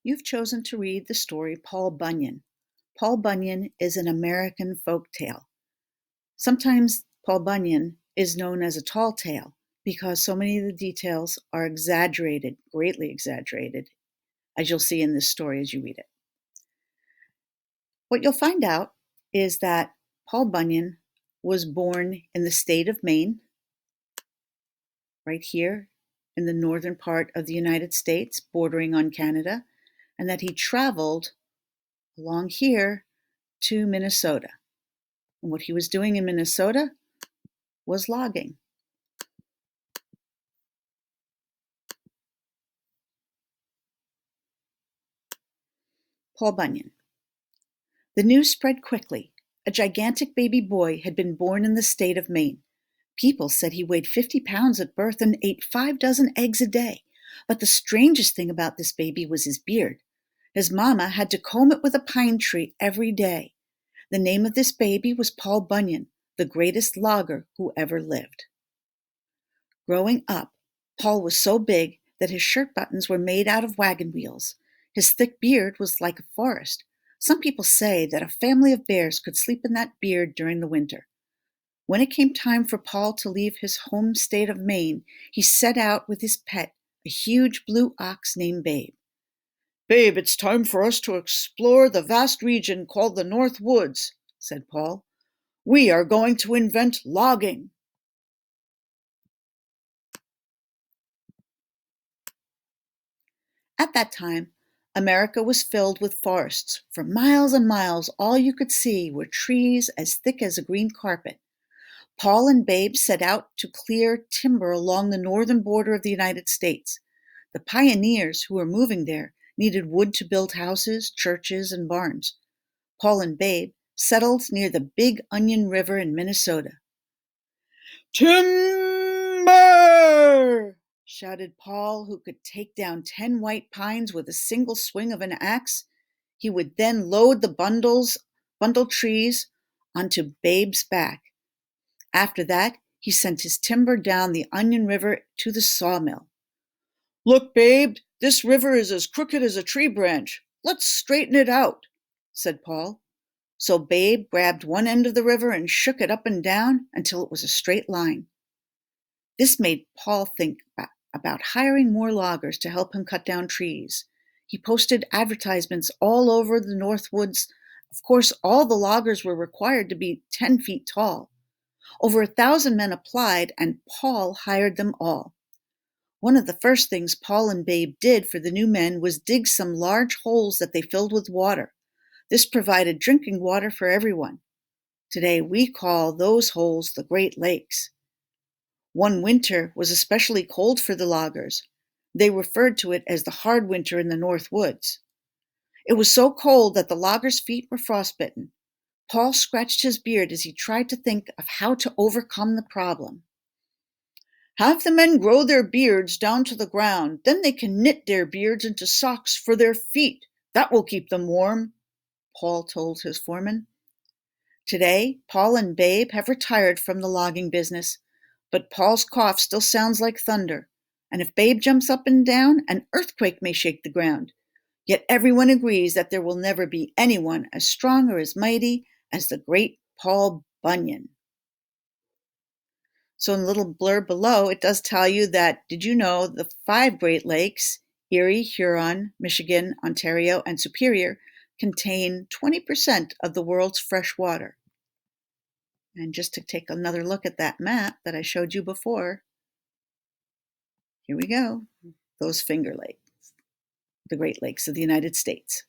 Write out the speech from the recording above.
You've chosen to read the story Paul Bunyan. Paul Bunyan is an American folk tale. Sometimes Paul Bunyan is known as a tall tale because so many of the details are exaggerated, greatly exaggerated, as you'll see in this story as you read it. What you'll find out is that Paul Bunyan was born in the state of Maine, right here in the northern part of the United States, bordering on Canada, and that he traveled along here to Minnesota. And what he was doing in Minnesota was logging. Paul Bunyan. The news spread quickly. A gigantic baby boy had been born in the state of Maine. People said he weighed 50 pounds at birth and ate 5 dozen eggs a day. But the strangest thing about this baby was his beard. His mama had to comb it with a pine tree every day. The name of this baby was Paul Bunyan, the greatest logger who ever lived. Growing up, Paul was so big that his shirt buttons were made out of wagon wheels. His thick beard was like a forest. Some people say that a family of bears could sleep in that beard during the winter. When it came time for Paul to leave his home state of Maine, he set out with his pet, a huge blue ox named Babe. "Babe, it's time for us to explore the vast region called the North Woods," said Paul. "We are going to invent logging." At that time, America was filled with forests. For miles and miles, all you could see were trees as thick as a green carpet. Paul and Babe set out to clear timber along the northern border of the United States. The pioneers who were moving there needed wood to build houses, churches, and barns. Paul and Babe settled near the Big Onion River in Minnesota. "Timber!" shouted Paul, who could take down 10 white pines with a single swing of an axe. He would then load the bundled trees onto Babe's back. After that, he sent his timber down the Onion River to the sawmill. "Look, Babe, this river is as crooked as a tree branch. Let's straighten it out," said Paul. So Babe grabbed one end of the river and shook it up and down until it was a straight line. This made Paul think about hiring more loggers to help him cut down trees. He posted advertisements all over the North Woods. Of course, all the loggers were required to be 10 feet tall. Over 1,000 men applied, and Paul hired them all. One of the first things Paul and Babe did for the new men was dig some large holes that they filled with water. This provided drinking water for everyone. Today, we call those holes the Great Lakes. One winter was especially cold for the loggers. They referred to it as the hard winter in the North Woods. It was so cold that the loggers' feet were frostbitten. Paul scratched his beard as he tried to think of how to overcome the problem. "Have the men grow their beards down to the ground. Then they can knit their beards into socks for their feet. That will keep them warm," Paul told his foreman. Today, Paul and Babe have retired from the logging business, but Paul's cough still sounds like thunder. And if Babe jumps up and down, an earthquake may shake the ground. Yet everyone agrees that there will never be anyone as strong or as mighty as the great Paul Bunyan. So in the little blurb below, it does tell you that, did you know the 5 Great Lakes, Erie, Huron, Michigan, Ontario, and Superior, contain 20% of the world's fresh water? And just to take another look at that map that I showed you before, here we go, those Finger Lakes, the Great Lakes of the United States.